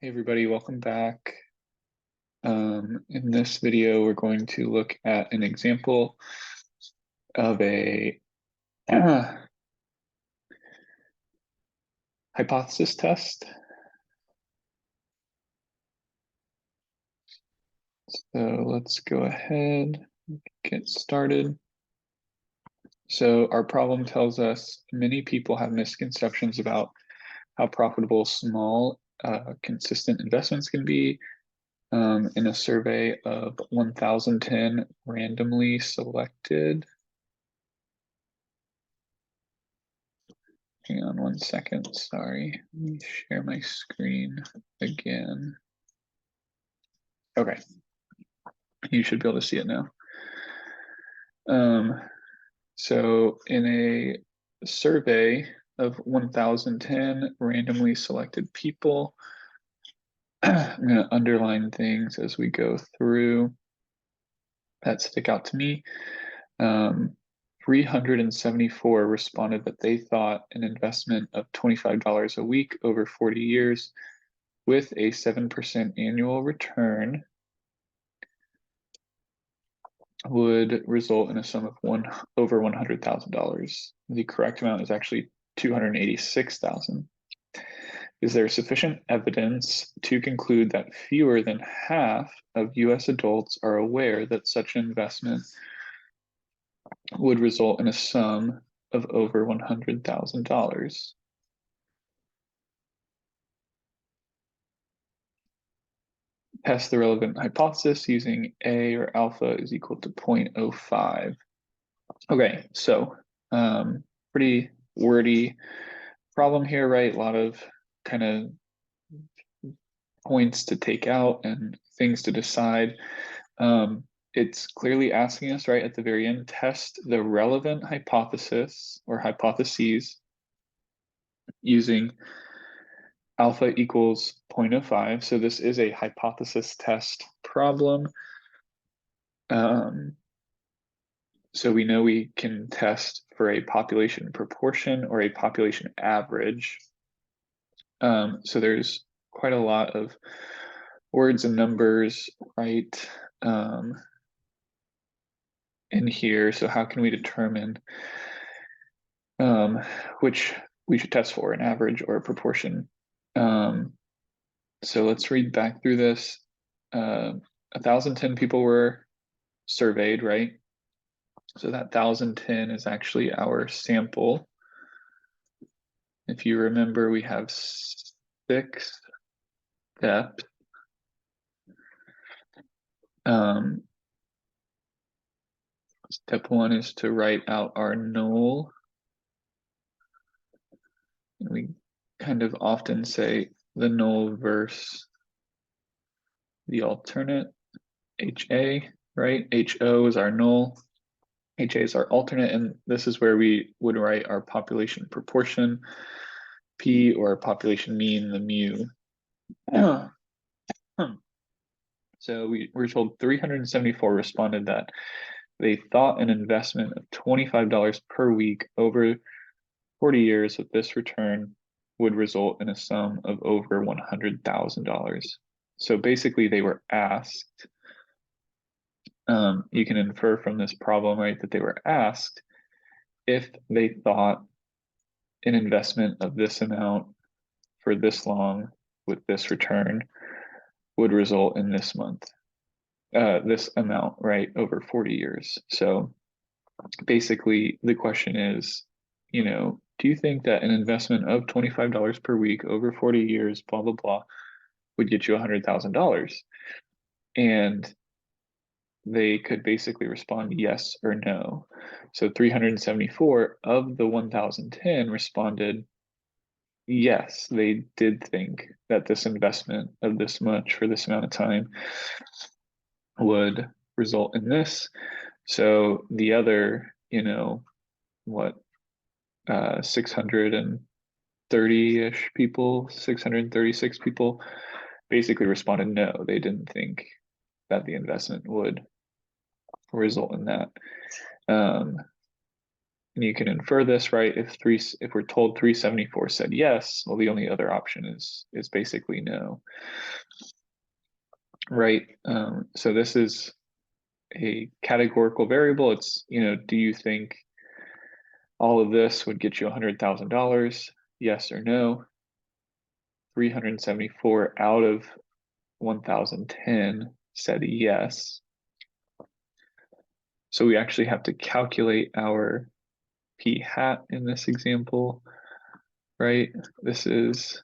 Hey everybody, welcome back. In this video, we're going to look at an example of a hypothesis test. So let's go ahead and get started. So our problem tells us many people have misconceptions about how profitable small, consistent investments can be. In a survey of 1,010 randomly selected. Hang on 1 second, sorry. Let me share my screen again. Okay, you should be able to see it now. So in a survey of 1,010 randomly selected people, I'm going to underline things as we go through that stick out to me. 374 responded that they thought an investment of $25 a week over 40 years with a 7% annual return would result in a sum of over $100,000. The correct amount is actually $286,000. Is there sufficient evidence to conclude that fewer than half of US adults are aware that such an investment would result in a sum of over $100,000? Test the relevant hypothesis using A or alpha is equal to 0.05. Okay, so pretty wordy problem here, right? A lot of kind of points to take out and things to decide. It's clearly asking us, right, at the very end, test the relevant hypothesis or hypotheses using alpha equals 0.05. So this is a hypothesis test problem. So we know we can test for a population proportion or a population average. So there's quite a lot of words and numbers, right, in here. So how can we determine which we should test for, an average or a proportion? So let's read back through this. 1,010 people were surveyed, right? So that 1,010 is actually our sample. If you remember, we have 6 steps. Step 1 is to write out our null. And we kind of often say the null versus the alternate, HA, right? HO is our null, HA is our alternate, and this is where we would write our population proportion, P, or population mean, the mu. So we were told 374 responded that they thought an investment of $25 per week over 40 years with this return would result in a sum of over $100,000. So basically they were asked, you can infer from this problem, right, that they were asked if they thought an investment of this amount for this long with this return would result in this amount, right, over 40 years. So basically the question is, do you think that an investment of $25 per week over 40 years, blah, blah, blah, would get you $100,000? And they could basically respond yes or no. So 374 of the 1,010 responded yes, they did think that this investment of this much for this amount of time would result in this. So the other, 630-ish people, 636 people basically responded no, they didn't think that the investment would result in that. And you can infer this, right? If we're told 374 said yes, well, the only other option is basically no, right? So this is a categorical variable. It's, do you think all of this would get you $100,000? Yes or no? 374 out of 1,010 said yes. So we actually have to calculate our p hat in this example, right? This is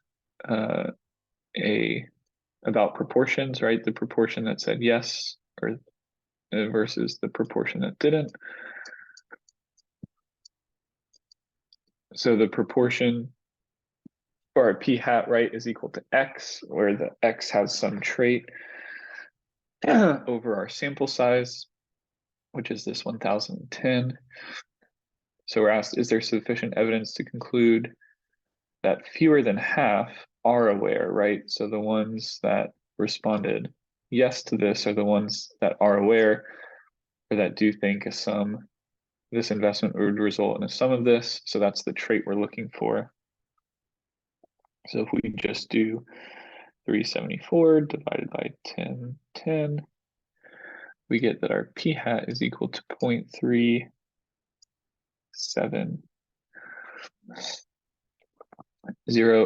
about proportions, right? The proportion that said yes or versus the proportion that didn't. So the proportion for our p hat, right, is equal to x, where the x has some trait over our sample size, which is this 1,010. So we're asked, is there sufficient evidence to conclude that fewer than half are aware, right? So the ones that responded yes to this are the ones that are aware or that do think this investment would result in a sum of this. So that's the trait we're looking for. So if we just do 374 divided by 10, we get that our p hat is equal to 0.37.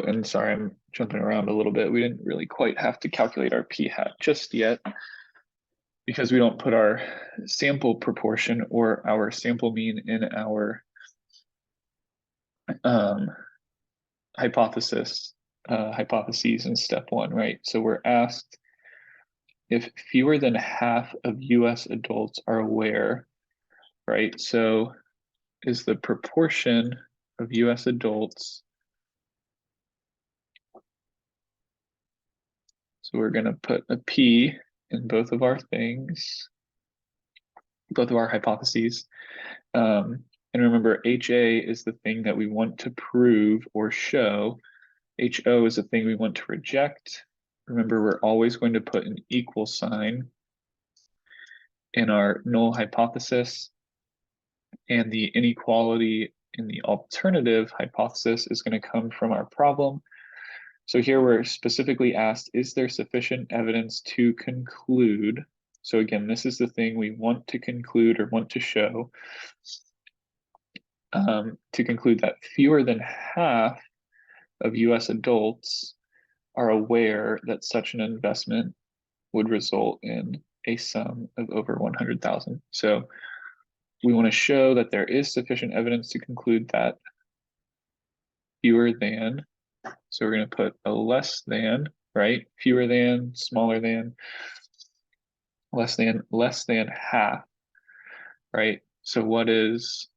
And sorry, I'm jumping around a little bit. We didn't really quite have to calculate our p hat just yet because we don't put our sample proportion or our sample mean in our hypotheses in step one, right? So we're asked if fewer than half of US adults are aware, right? So is the proportion of US adults, so we're going to put a P in both of our things, both of our hypotheses. And remember, HA is the thing that we want to prove or show. HO is the thing we want to reject. Remember, we're always going to put an equal sign in our null hypothesis, and the inequality in the alternative hypothesis is going to come from our problem. So here we're specifically asked, is there sufficient evidence to conclude? So again, this is the thing we want to conclude or want to show, to conclude that fewer than half of US adults are aware that such an investment would result in a sum of over 100,000. So we want to show that there is sufficient evidence to conclude that fewer than, so we're going to put a less than, right? Fewer than, smaller than, less than half, right? So what is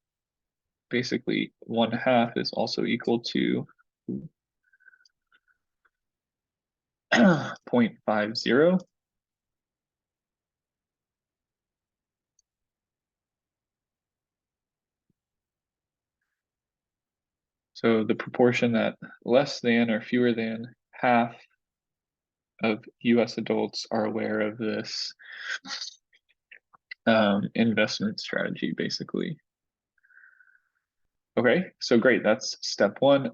basically 1/2 is also equal to 0.50. So the proportion that less than or fewer than half of US adults are aware of this investment strategy, basically. Okay, so great, that's step one.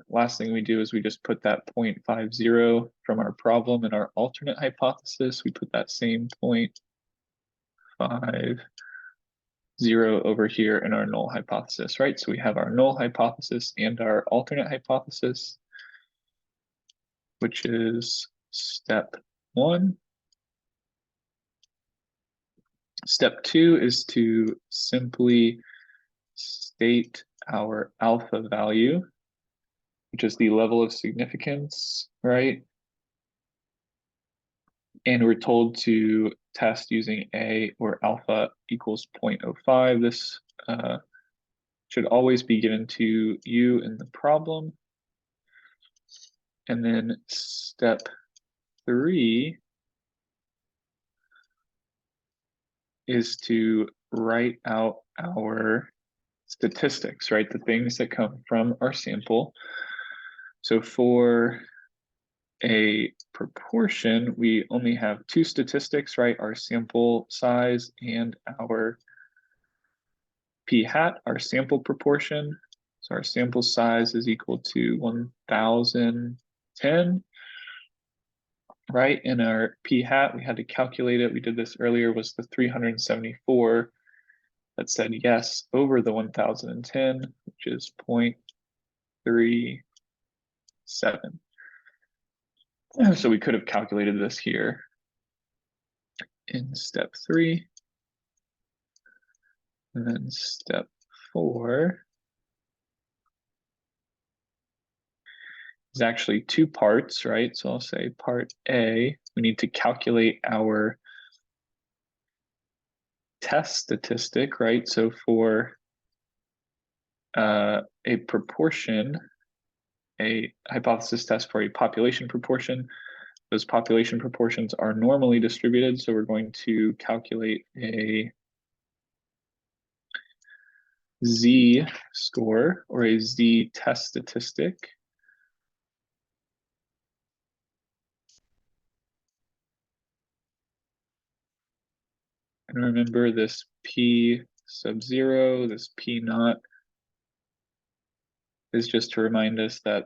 Last thing we do is we just put that 0.50 from our problem in our alternate hypothesis. We put that same 0.50 over here in our null hypothesis, right? So we have our null hypothesis and our alternate hypothesis, which is step one. Step two is to simply state our alpha value, which is the level of significance, right? And we're told to test using A or alpha equals 0.05. This should always be given to you in the problem. And then step three is to write out our statistics, right? The things that come from our sample. So for a proportion, we only have two statistics, right? Our sample size and our p hat, our sample proportion. So our sample size is equal to 1010, right? And our p hat, we had to calculate it. We did this earlier, was the 374 that said yes over the 1010, which is 0.37. So we could have calculated this here in step 3. And then step 4 is actually 2 parts, right? So I'll say part A, we need to calculate our test statistic, right? So for a proportion, a hypothesis test for a population proportion, those population proportions are normally distributed. So we're going to calculate a Z score or a Z test statistic. And remember this P sub 0, this P naught is just to remind us that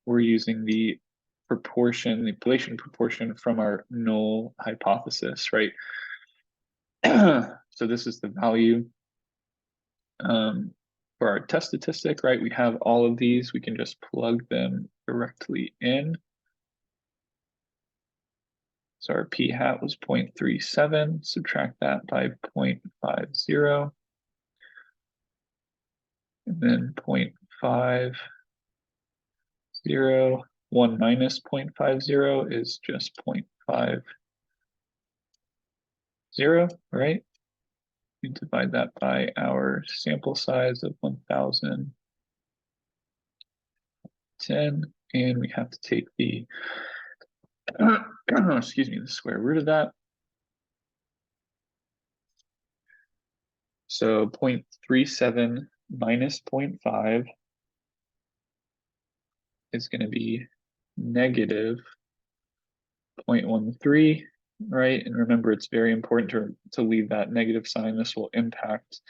we're using the proportion, the population proportion from our null hypothesis, right? So this is the value for our test statistic, right? We have all of these, we can just plug them directly in. So our p hat was 0.37, subtract that by 0.50, and then 0.50, 1 minus 0.50 is just 0.50, right? We divide that by our sample size of 1010, and we have to take the, excuse me, the square root of that. So 0.37 minus 0.5 is going to be negative 0.13, right? And remember, it's very important to leave that negative sign. This will impact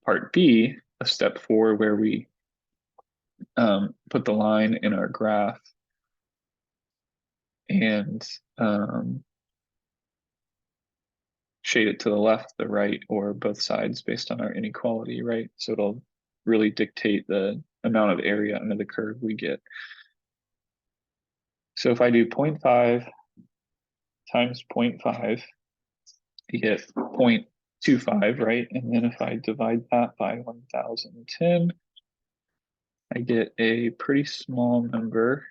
part B of step 4, where we put the line in our graph and shade it to the left, the right, or both sides based on our inequality, right? So it'll really dictate the amount of area under the curve we get. So if I do 0.5 times 0.5, you get 0.25, right? And then if I divide that by 1010, I get a pretty small number,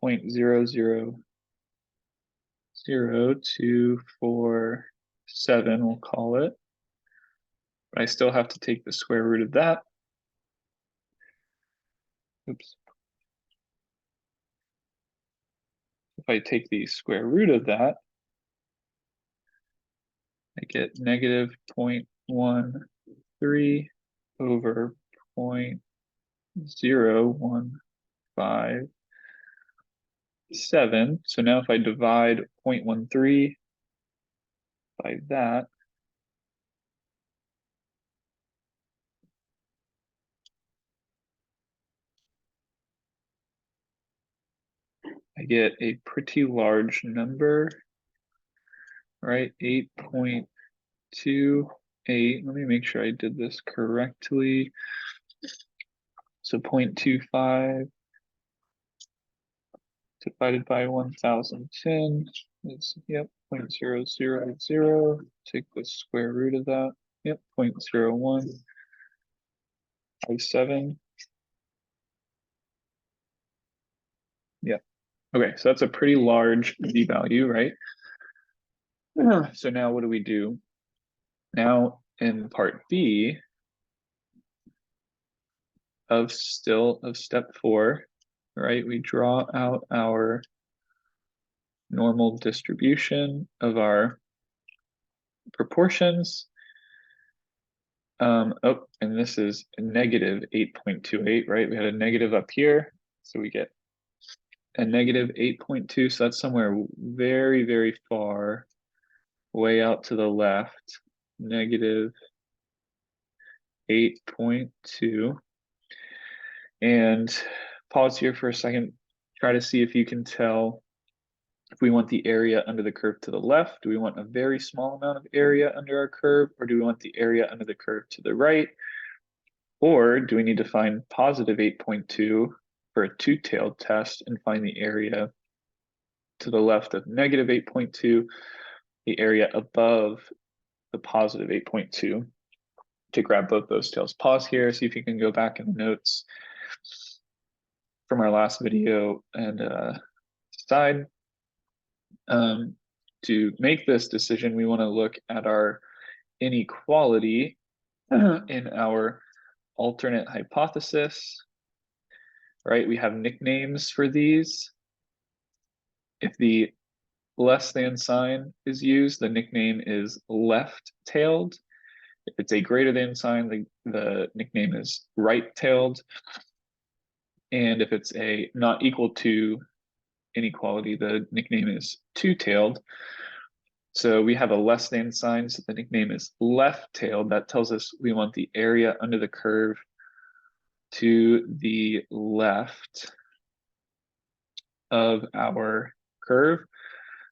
0.000247, we'll call it. But I still have to take the square root of that. Oops. If I take the square root of that, I get negative 0.13 over 0.0157. So now if I divide 0.13 by that, I get a pretty large number, right? 8.28. Let me make sure I did this correctly. So 0.25 divided by 1010 is, yep, 0.000. Take the square root of that. Yep, 0.0157. Yeah. Okay, so that's a pretty large Z value, right? So now what do we do? Now in part B of step 4, right? We draw out our normal distribution of our proportions. Oh, and this is a negative 8.28, right? We had a negative up here, so we get a negative 8.2. So that's somewhere very, very far, way out to the left, negative 8.2. And pause here for a second. Try to see if you can tell if we want the area under the curve to the left. Do we want a very small amount of area under our curve, or do we want the area under the curve to the right? Or do we need to find positive 8.2 for a two-tailed test and find the area to the left of negative 8.2, the area above the positive 8.2 to grab both those tails? Pause here, see if you can go back in the notes from our last video and decide. To make this decision, we want to look at our inequality in our alternate hypothesis, right? We have nicknames for these. If the less than sign is used, the nickname is left-tailed. If it's a greater than sign, the nickname is right-tailed. And if it's a not equal to inequality, the nickname is two-tailed. So we have a less than sign, so the nickname is left-tailed. That tells us we want the area under the curve to the left of our curve.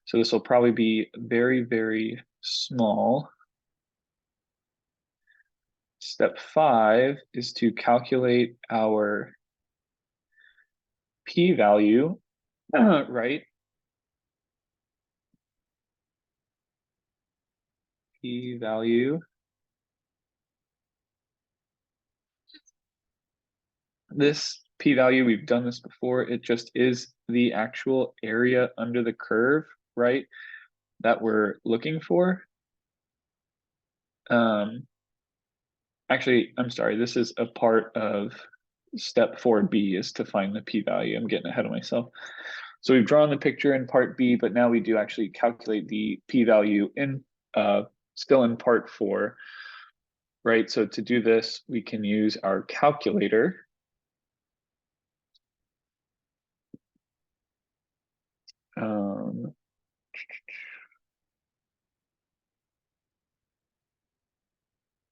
So this will probably be very, very small. Step 5 is to calculate our p-value, right? P-value. This p-value, we've done this before, it just is the actual area under the curve, right, that we're looking for. Actually, I'm sorry, this is a part of step 4B is to find the p-value. I'm getting ahead of myself. So we've drawn the picture in part B, but now we do actually calculate the p-value in still in part 4, right? So to do this, we can use our calculator.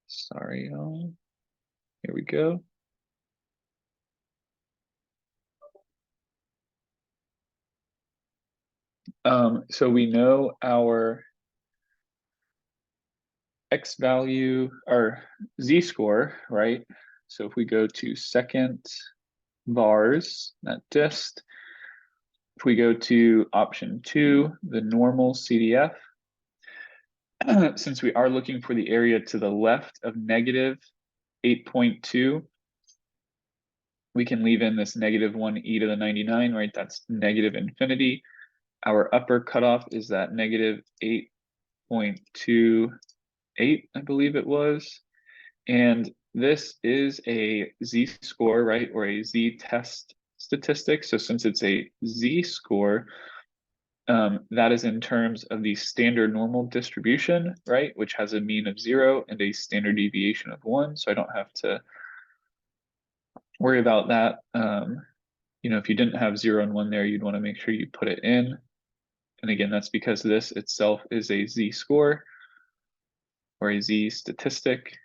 Sorry, y'all. Here we go. So we know our X value, or z-score, right? So if we go to second vars, that dist, if we go to option 2, the normal CDF, since we are looking for the area to the left of negative 8.2, we can leave in this negative 1e to the 99, right? That's negative infinity. Our upper cutoff is that negative 8.28, I believe it was. And this is a z-score, right? Or a z-test statistic. So since it's a z-score, that is in terms of the standard normal distribution, right? Which has a mean of 0 and a standard deviation of 1. So I don't have to worry about that. You know, if you didn't have 0 and 1 there, you'd want to make sure you put it in. And again, that's because this itself is a z-score or a z-statistic.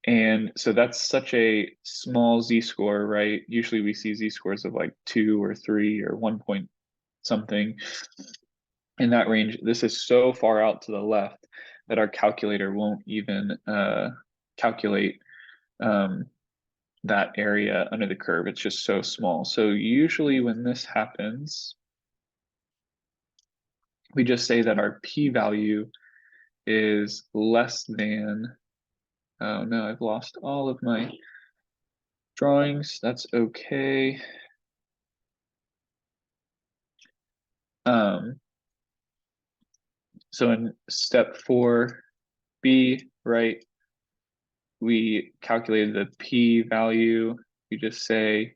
And so that's such a small z-score, right? Usually we see z-scores of like 2 or 3 or 1 point something in that range. This is so far out to the left that our calculator won't even calculate that area under the curve. It's just so small. So usually when this happens, we just say that our p-value is less than, oh no, I've lost all of my drawings. That's okay. So in step 4B, right, we calculated the p-value. We just say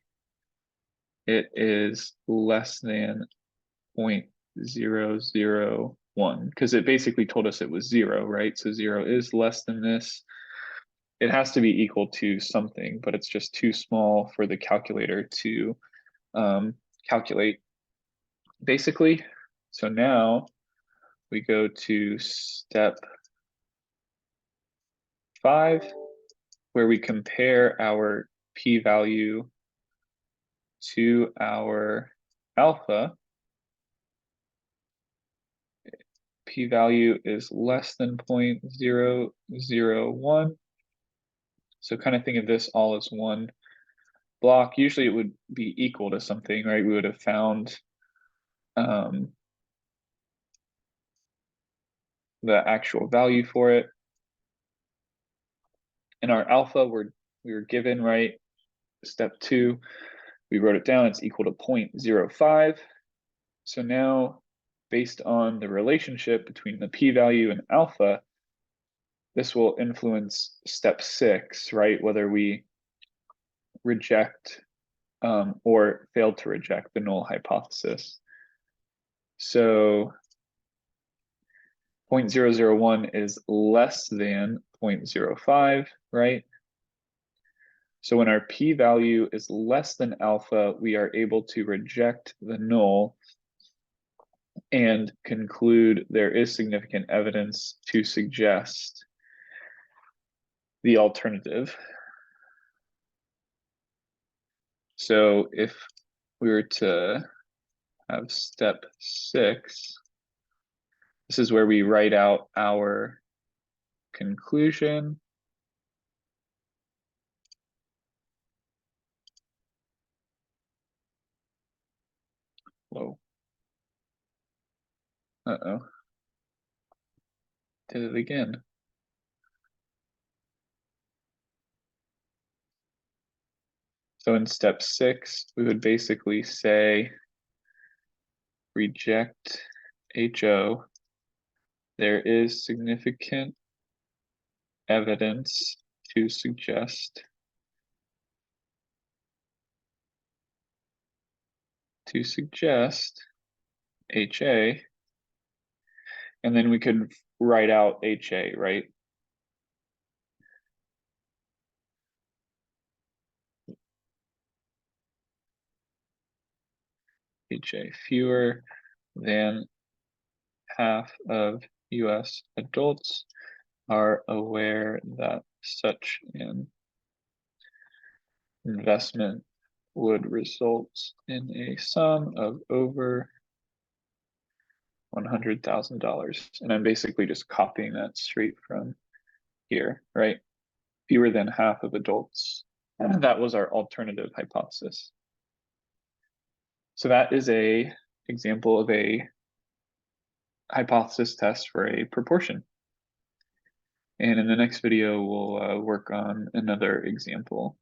it is less than 0.001 because it basically told us it was 0, right? So 0 is less than this. It has to be equal to something, but it's just too small for the calculator to calculate, basically. So now we go to step 5. where we compare our p-value to our alpha, p-value is less than 0.001. So kind of think of this all as one block. Usually it would be equal to something, right? We would have found the actual value for it. And our alpha we were given, right? Step 2, we wrote it down, it's equal to 0.05. So now, based on the relationship between the p-value and alpha, this will influence step 6, right? Whether we reject or fail to reject the null hypothesis. So 0.001 is less than 0.05, right? So when our p-value is less than alpha, we are able to reject the null and conclude there is significant evidence to suggest the alternative. So if we were to have step 6, this is where we write out our conclusion. Whoa. Uh-oh. Did it again. So in step 6, we would basically say reject HO. There is significant evidence to suggest HA, and then we could write out HA, right? HA, fewer than half of US adults are aware that such an investment would result in a sum of over $100,000. And I'm basically just copying that straight from here, right? Fewer than half of adults. And that was our alternative hypothesis. So that is a example of a hypothesis test for a proportion. And in the next video, we'll work on another example.